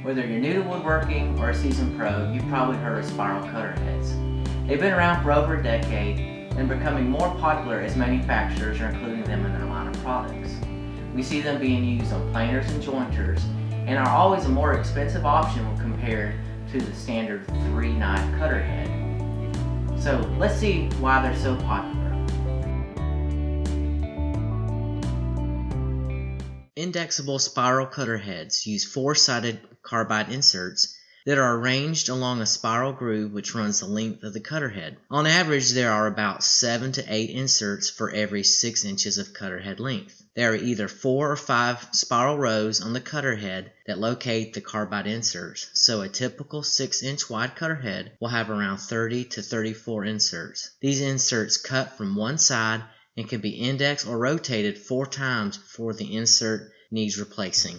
Whether you're new to woodworking or a seasoned pro, you've probably heard of spiral cutter heads. They've been around for over a decade and becoming more popular as manufacturers are including them in their line of products. We see them being used on planers and jointers and are always a more expensive option when compared to the standard 3-knife cutter head. So let's see why they're so popular. Indexable spiral cutter heads use 4-sided carbide inserts that are arranged along a spiral groove which runs the length of the cutter head. On average, there are about 7 to 8 inserts for every 6 inches of cutter head length. There are either 4 or 5 spiral rows on the cutter head that locate the carbide inserts, so a typical 6-inch wide cutter head will have around 30 to 34 inserts. These inserts cut from one side and can be indexed or rotated 4 times before the insert needs replacing.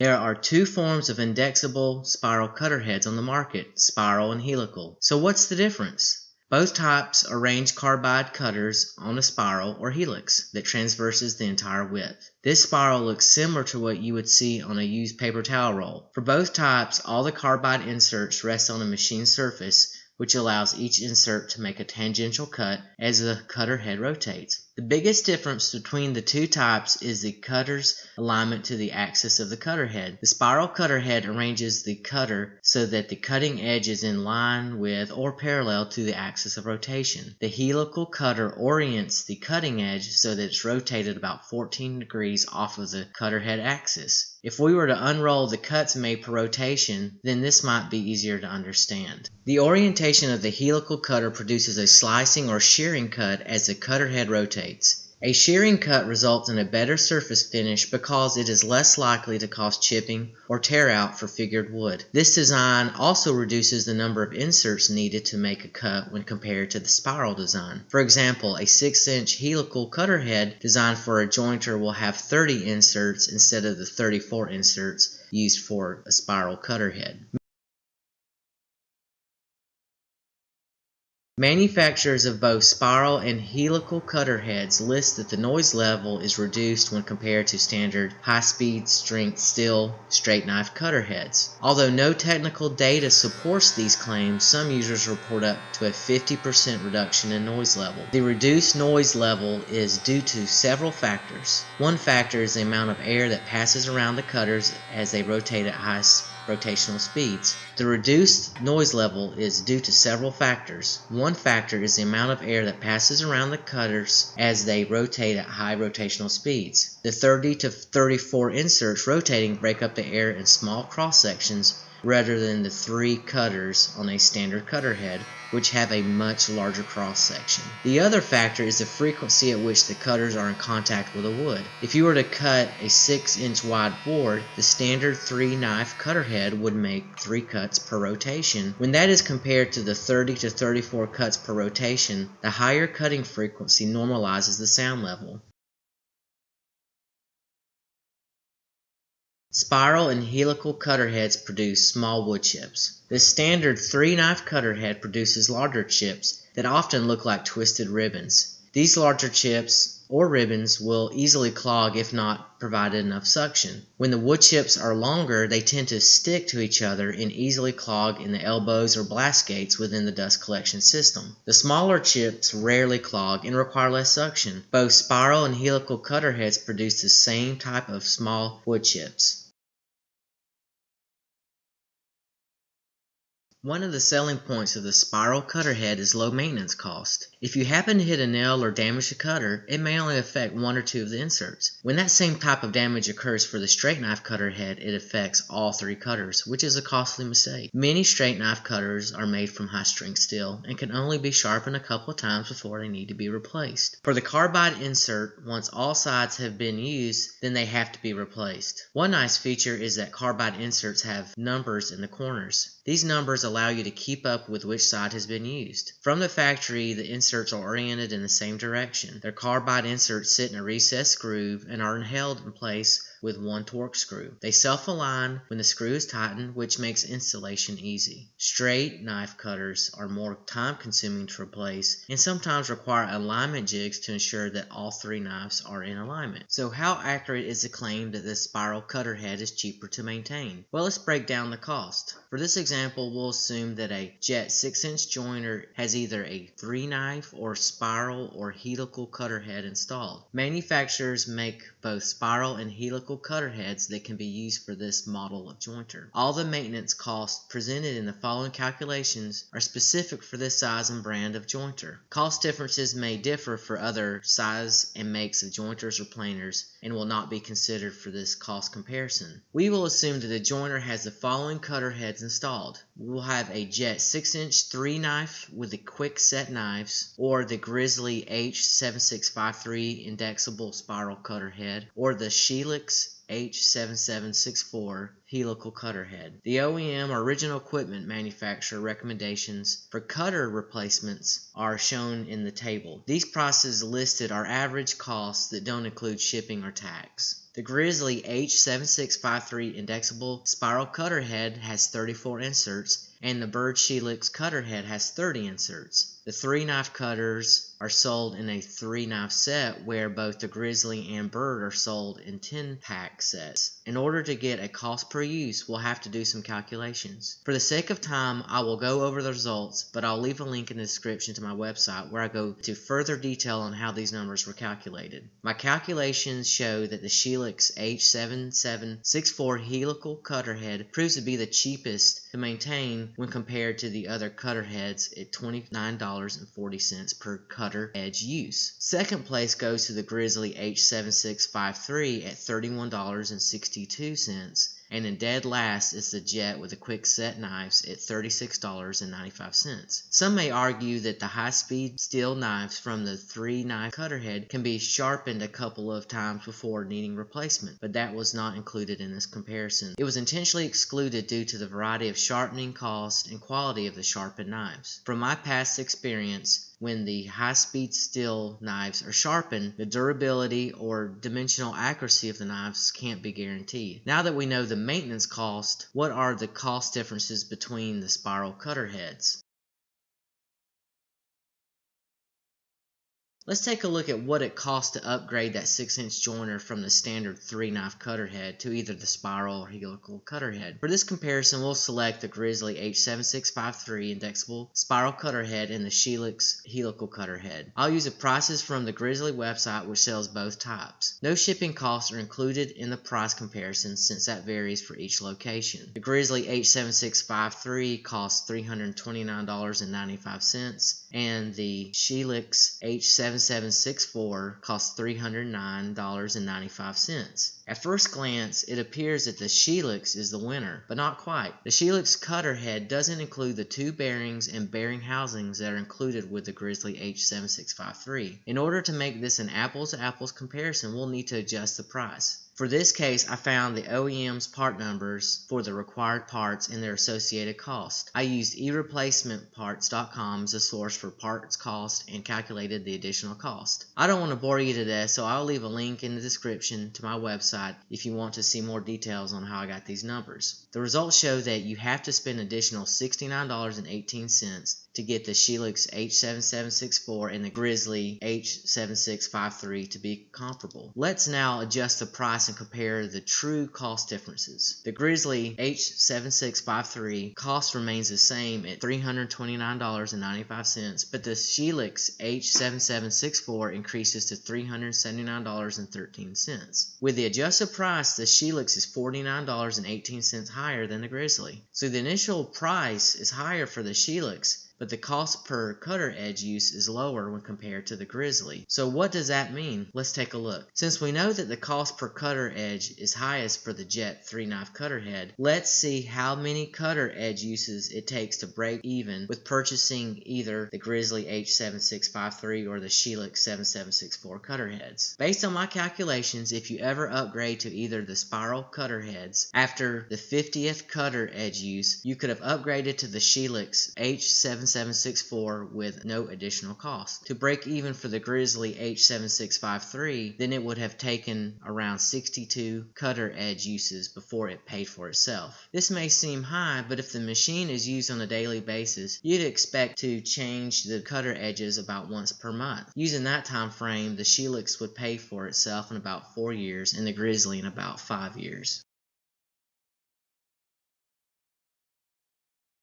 There are 2 forms of indexable spiral cutter heads on the market, spiral and helical. So what's the difference? Both types arrange carbide cutters on a spiral or helix that transverses the entire width. This spiral looks similar to what you would see on a used paper towel roll. For both types, all the carbide inserts rest on a machine surface, which allows each insert to make a tangential cut as the cutter head rotates. The biggest difference between the 2 types is the cutter's alignment to the axis of the cutter head. The spiral cutter head arranges the cutter so that the cutting edge is in line with or parallel to the axis of rotation. The helical cutter orients the cutting edge so that it's rotated about 14 degrees off of the cutter head axis. If we were to unroll the cuts made per rotation, then this might be easier to understand. The orientation of the helical cutter produces a slicing or shearing cut as the cutter head rotates. A shearing cut results in a better surface finish because it is less likely to cause chipping or tear out for figured wood. This design also reduces the number of inserts needed to make a cut when compared to the spiral design. For example, a 6-inch helical cutter head designed for a jointer will have 30 inserts instead of the 34 inserts used for a spiral cutter head. Manufacturers of both spiral and helical cutter heads list that the noise level is reduced when compared to standard high-speed strength steel straight knife cutter heads. Although no technical data supports these claims, some users report up to a 50% reduction in noise level. The reduced noise level is due to several factors. One factor is the amount of air that passes around the cutters as they rotate at high rotational speeds. The reduced noise level is due to several factors. One factor is the amount of air that passes around the cutters as they rotate at high rotational speeds. The 30 to 34 inserts rotating break up the air in small cross sections rather than the 3 cutters on a standard cutter head, which have a much larger cross section. The other factor is the frequency at which the cutters are in contact with the wood. If you were to cut a 6-inch wide board, the standard 3-knife cutter head would make 3 cuts per rotation. When that is compared to the 30 to 34 cuts per rotation, the higher cutting frequency normalizes the sound level. Spiral and helical cutter heads produce small wood chips. The standard 3-knife cutter head produces larger chips that often look like twisted ribbons. These larger chips or ribbons will easily clog if not provided enough suction. When the wood chips are longer, they tend to stick to each other and easily clog in the elbows or blast gates within the dust collection system. The smaller chips rarely clog and require less suction. Both spiral and helical cutter heads produce the same type of small wood chips. One of the selling points of the spiral cutter head is low maintenance cost. If you happen to hit a nail or damage the cutter, it may only affect 1 or 2 of the inserts. When that same type of damage occurs for the straight knife cutter head, it affects all 3 cutters, which is a costly mistake. Many straight knife cutters are made from high strength steel and can only be sharpened a couple of times before they need to be replaced. For the carbide insert, once all sides have been used, then they have to be replaced. One nice feature is that carbide inserts have numbers in the corners. These numbers allow you to keep up with which side has been used. From the factory, the inserts are oriented in the same direction. Their carbide inserts sit in a recessed groove and are held in place with one torque screw. They self-align when the screw is tightened, which makes installation easy. Straight knife cutters are more time-consuming to replace and sometimes require alignment jigs to ensure that all three knives are in alignment. So how accurate is the claim that this spiral cutter head is cheaper to maintain? Well, let's break down the cost. For this example, we'll assume that a jet 6-inch joiner has either a 3-knife or spiral or helical cutter head installed. Manufacturers make both spiral and helical cutter heads that can be used for this model of jointer. All the maintenance costs presented in the following calculations are specific for this size and brand of jointer. Cost differences may differ for other size and makes of jointers or planers and will not be considered for this cost comparison. We will assume that the joiner has the following cutter heads installed. We will have a jet 6-inch 3-knife with the quick set knives, or the Grizzly H7653 Indexable Spiral Cutterhead, or the Helix H7764 Helical Cutterhead. The OEM or original equipment manufacturer recommendations for cutter replacements are shown in the table. These prices listed are average costs that don't include shipping or tax. The Grizzly H7653 Indexable Spiral Cutterhead has 34 inserts, and the Bird Helix Cutterhead has 30 inserts. The 3-knife cutters are sold in a 3-knife set, where both the Grizzly and Bird are sold in 10-pack sets. In order to get a cost per use, we'll have to do some calculations. For the sake of time, I will go over the results, but I'll leave a link in the description to my website where I go to further detail on how these numbers were calculated. My calculations show that the Helix H7764 Helical Cutterhead proves to be the cheapest to maintain when compared to the other cutter heads at $29.40 per cutter edge use. Second place goes to the Grizzly H7653 at $31.62, and in dead last is the jet with the quick set knives at $36.95. Some may argue that the high-speed steel knives from the 3-knife cutterhead can be sharpened a couple of times before needing replacement, but that was not included in this comparison. It was intentionally excluded due to the variety of sharpening cost and quality of the sharpened knives. From my past experience, when the high-speed steel knives are sharpened, the durability or dimensional accuracy of the knives can't be guaranteed. Now that we know the maintenance cost, what are the cost differences between the spiral cutter heads? Let's take a look at what it costs to upgrade that 6-inch joiner from the standard 3-knife cutter head to either the spiral or helical cutter head. For this comparison, we'll select the Grizzly H7653 Indexable Spiral Cutter Head and the Helix Helical Cutter Head. I'll use the prices from the Grizzly website, which sells both types. No shipping costs are included in the price comparison since that varies for each location. The Grizzly H7653 costs $329.95 and the Helix H7764 costs $309.95. At first glance, it appears that the Helix is the winner, but not quite. The Helix cutter head doesn't include the 2 bearings and bearing housings that are included with the Grizzly H7653. In order to make this an apples-to-apples comparison, we'll need to adjust the price. For this case, I found the OEM's part numbers for the required parts and their associated cost. I used eReplacementParts.com as a source for parts cost and calculated the additional cost. I don't want to bore you to death, so I'll leave a link in the description to my website if you want to see more details on how I got these numbers. The results show that you have to spend an additional $69.18 to get the Helix H7764 and the Grizzly H7653 to be comparable. Let's now adjust the price and compare the true cost differences. The Grizzly H7653 cost remains the same at $329.95, but the Helix H7764 increases to $379.13. With the adjusted price, the Helix is $49.18 higher than the Grizzly. So the initial price is higher for the Helix, but the cost per cutter edge use is lower when compared to the Grizzly. So what does that mean? Let's take a look. Since we know that the cost per cutter edge is highest for the jet 3-knife cutter head, let's see how many cutter edge uses it takes to break even with purchasing either the Grizzly H7653 or the Helix 7764 cutter heads. Based on my calculations, if you ever upgrade to either the spiral cutter heads after the 50th cutter edge use, you could have upgraded to the Helix H7764 H7764 with no additional cost. To break even for the Grizzly H7653, then it would have taken around 62 cutter edge uses before it paid for itself. This may seem high, but if the machine is used on a daily basis, you'd expect to change the cutter edges about once per month. Using that time frame, the Helix would pay for itself in about 4 years and the Grizzly in about 5 years.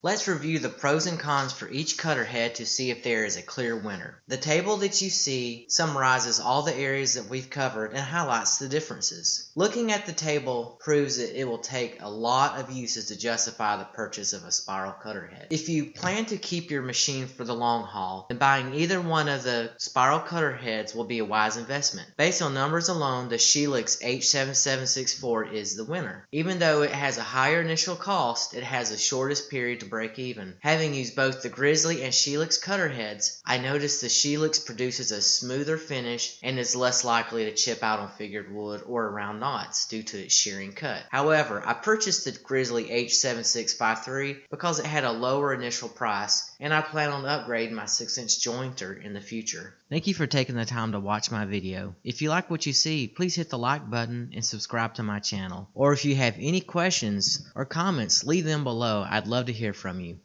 Let's review the pros and cons for each cutter head to see if there is a clear winner. The table that you see summarizes all the areas that we've covered and highlights the differences. Looking at the table proves that it will take a lot of uses to justify the purchase of a spiral cutter head. If you plan to keep your machine for the long haul, then buying either one of the spiral cutter heads will be a wise investment. Based on numbers alone, the Helix H7764 is the winner. Even though it has a higher initial cost, it has the shortest period to break even. Having used both the Grizzly and Helix cutter heads, I noticed the Helix produces a smoother finish and is less likely to chip out on figured wood or around knots due to its shearing cut. However, I purchased the Grizzly H7653 because it had a lower initial price, and I plan on upgrading my 6-inch jointer in the future. Thank you for taking the time to watch my video. If you like what you see, please hit the like button and subscribe to my channel. Or if you have any questions or comments, leave them below. I'd love to hear from you.